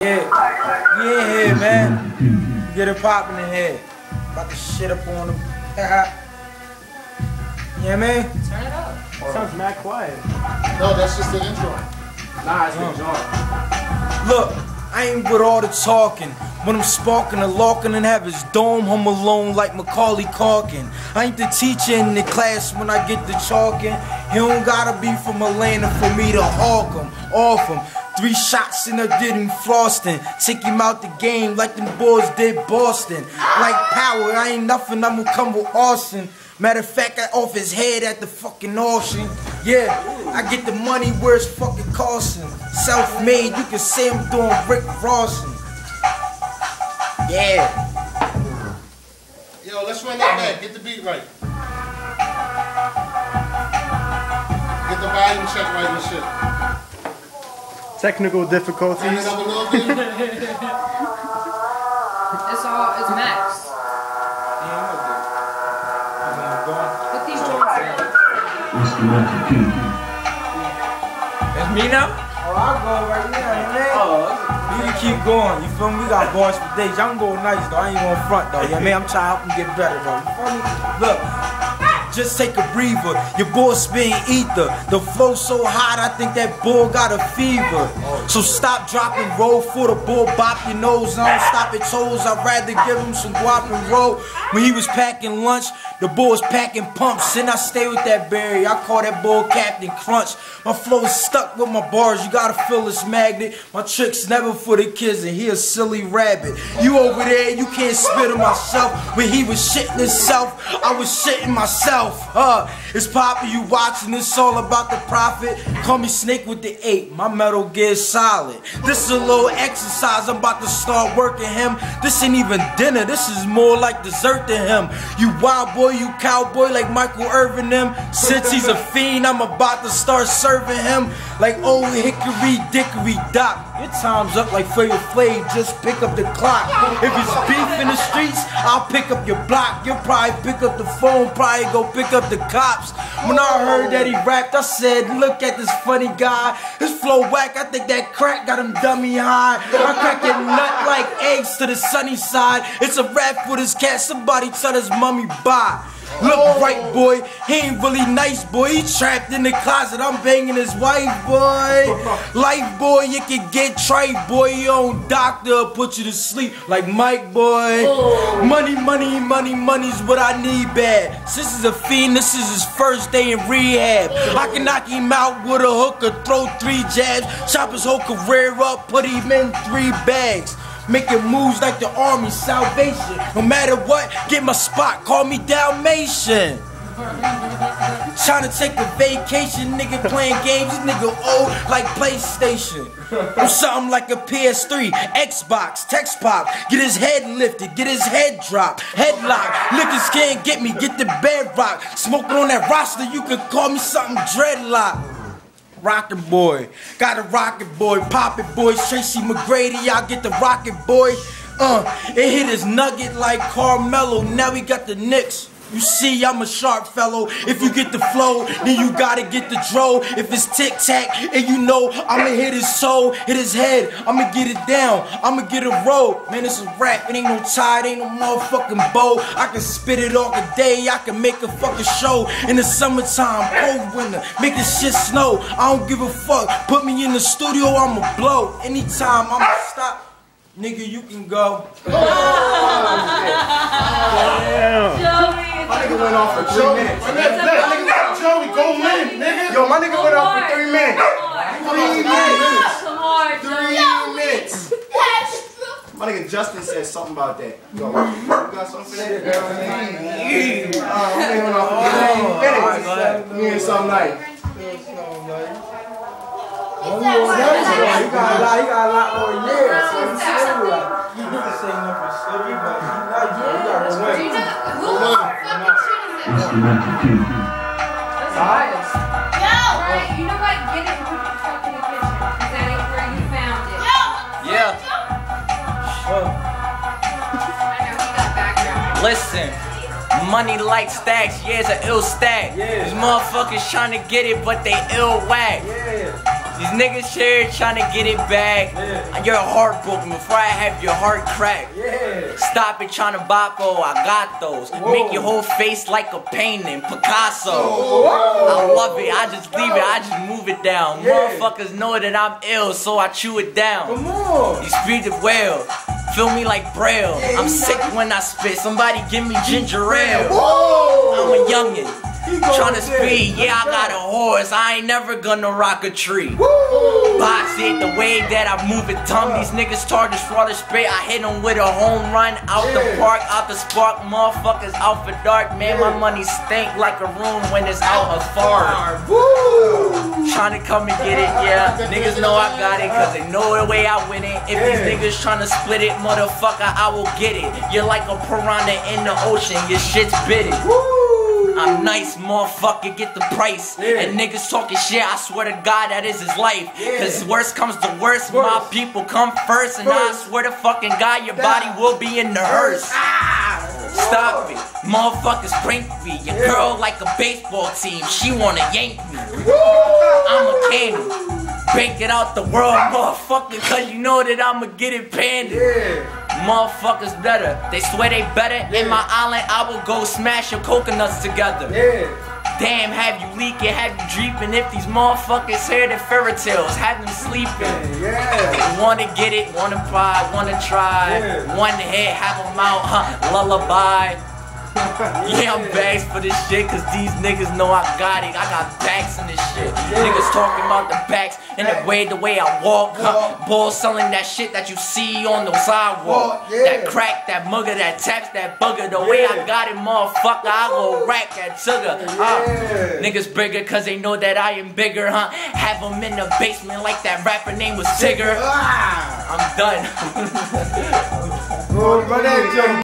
Yeah, we in here, man. Get it popping in here. About to shit up on them. Yeah, man. Turn it up. Sounds mad quiet. No, that's just the intro. Nah, it's the joint. Look, I ain't with all the talking. When I'm sparking a larkin and have his dome home alone like Macaulay Culkin. I ain't the teacher in the class when I get the chalking. He don't gotta be from Atlanta for me to hawk him, off him. 3 shots and I did him frosting. Take him out the game like them boys did Boston. Like Power, I ain't nothing, I'ma come with Austin. Matter of fact, I off his head at the fucking auction. Yeah, I get the money where it's fucking costing. Self-made, you can say I'm doing Rick Rawson. Yeah. Yo, let's run that back. Get the beat right. Get the volume check right and shit. Technical difficulties. Turn it up a little bit. It's max. Put these joints in. That's me now? Oh, I'll go right now, man. You can keep going, you feel me? We got bars for days. Y'all can go nice though, I ain't gonna front though, you know what I mean? I'm trying to help him get better though, you feel me? Look, just take a breather, your boy spitting ether. The flow so hot, I think that bull got a fever. So stop, drop, and roll for the bull, bop your nose. I don't stop at toes, I'd rather give him some guap and roll. When he was packing lunch, the bull was packing pumps, and I stay with that berry. I call that bull Captain Crunch. My flow is stuck with my bars, you gotta feel this magnet. My tricks never for the kids, and he a silly rabbit. You over there, you can't spit on myself. When he was shitting himself, I was shitting myself. It's poppin', you watching, it's all about the profit. Call me Snake with the 8, my Metal Gear Solid. This is a little exercise, I'm about to start working him. This ain't even dinner, this is more like dessert to him. You wild boy, you cowboy like Michael Irvin them. Since he's a fiend, I'm about to start serving him like old Hickory Dickory Doc. Your time's up like Flavor Flav, just pick up the clock. If it's beef in the streets, I'll pick up your block. You'll probably pick up the phone, probably go pick up the cops. When I heard that he rapped, I said, look at this funny guy. His flow whack, I think that crack got him dummy high. I crack your nut like eggs to the sunny side. It's a rap for this cat, somebody tell his mummy bye. Look right, boy, he ain't really nice, boy. He trapped in the closet, I'm banging his wife, boy. Life, boy, you can get trite, boy. Your own doctor put you to sleep like Mike, boy. Money, money, money, money's what I need bad. Since he's a fiend, this is his first day in rehab. I can knock him out with a hook or throw 3 jabs. Chop his whole career up, put him in 3 bags. Making moves like the Army, Salvation. No matter what, get my spot, call me Dalmatian. Trying to take a vacation, nigga playing games, this nigga old like PlayStation. I'm something like a PS3, Xbox, text pop. Get his head lifted, get his head dropped, headlock. Niggas can't get me, get the bedrock. Smoking on that roster, you could call me something dreadlock. Rockin' boy, got a rocket boy, pop it boy, Tracy McGrady, y'all get the rocket boy. It hit his nugget like Carmelo, now we got the Knicks. You see, I'm a sharp fellow. If you get the flow, then you gotta get the dro. If it's tic-tac, and you know I'ma hit his soul, hit his head, I'ma get it down, I'ma get a roll. Man, it's a rap, it ain't no tie, it ain't no motherfucking bow. I can spit it all the day, I can make a fucking show. In the summertime, cold winter, make this shit snow. I don't give a fuck, put me in the studio, I'ma blow. Anytime, I'ma stop. Nigga, you can go. Damn. My nigga went off for 3 minutes. Joey, go in, nigga. Yo, my nigga went off for 3 minutes. 3 minutes. Come on, 3 minutes. My nigga Justin said something about that. Yo, you got something for that? My nigga went off for 3 minutes. Me and something like. He got a lot more years. So I'm saying, like, he can say nothing silly, but he like you. He got to win. Who the fucking shit is it? That's biased. Right, you know what? Get it and put the fuck in the kitchen. Because that ain't where you found it. Yeah. I know he got background. Listen. Money like stacks, yeah, it's an ill stack. Yeah. These motherfuckers trying to get it, but they ill whack. Yeah. These niggas here trying to get it back. You're heartbroken before I have your heart cracked. Stop it trying to boppo, I got those. Make your whole face like a painting, Picasso. I love it, I just leave it, I just move it down. Motherfuckers know that I'm ill, so I chew it down. You speak it well, feel me like Braille. I'm sick when I spit, somebody give me ginger ale. I'm a youngin', tryna speed, yeah I got a horse, I ain't never gonna rock a tree. Box it, the way that I move it dumb. These niggas start to swallow spit, I hit them with a home run. Out the park, out the spark, motherfuckers out for dark. Man, my money stink like a room when it's out of fart. Tryna come and get it, yeah. Niggas know I got it, cause they know the way I win it. If these niggas tryna split it, motherfucker, I will get it. You're like a piranha in the ocean, your shit's bitty. I'm nice, motherfucker, get the price. And niggas talking shit, I swear to God that is his life. Cause worst comes to worst, my people come first. And I swear to fucking God, your body will be in the hearse. Stop it, motherfuckers prank me. Your girl like a baseball team, she wanna yank me. I'm a candy, break it out the world, motherfucker, cause you know that I'ma get it pandy. Motherfuckers better, they swear they better. In my island, I will go smash your coconuts together. Damn, have you leaking, have you dreeping? If these motherfuckers hear the fairy tales, have them sleeping. Wanna get it, wanna buy, wanna try. One hit, have them out, lullaby. Yeah, I'm bags for this shit, cause these niggas know I got it. I got backs in this shit. Niggas talking about the backs and the way I walk. Balls selling that shit that you see on the sidewalk. That crack, that mugger, that taps, that bugger. The way I got it, motherfucker, I go rack that sugar. Niggas bigger cause they know that I am bigger, Have them in the basement like that rapper name was Tigger. I'm done.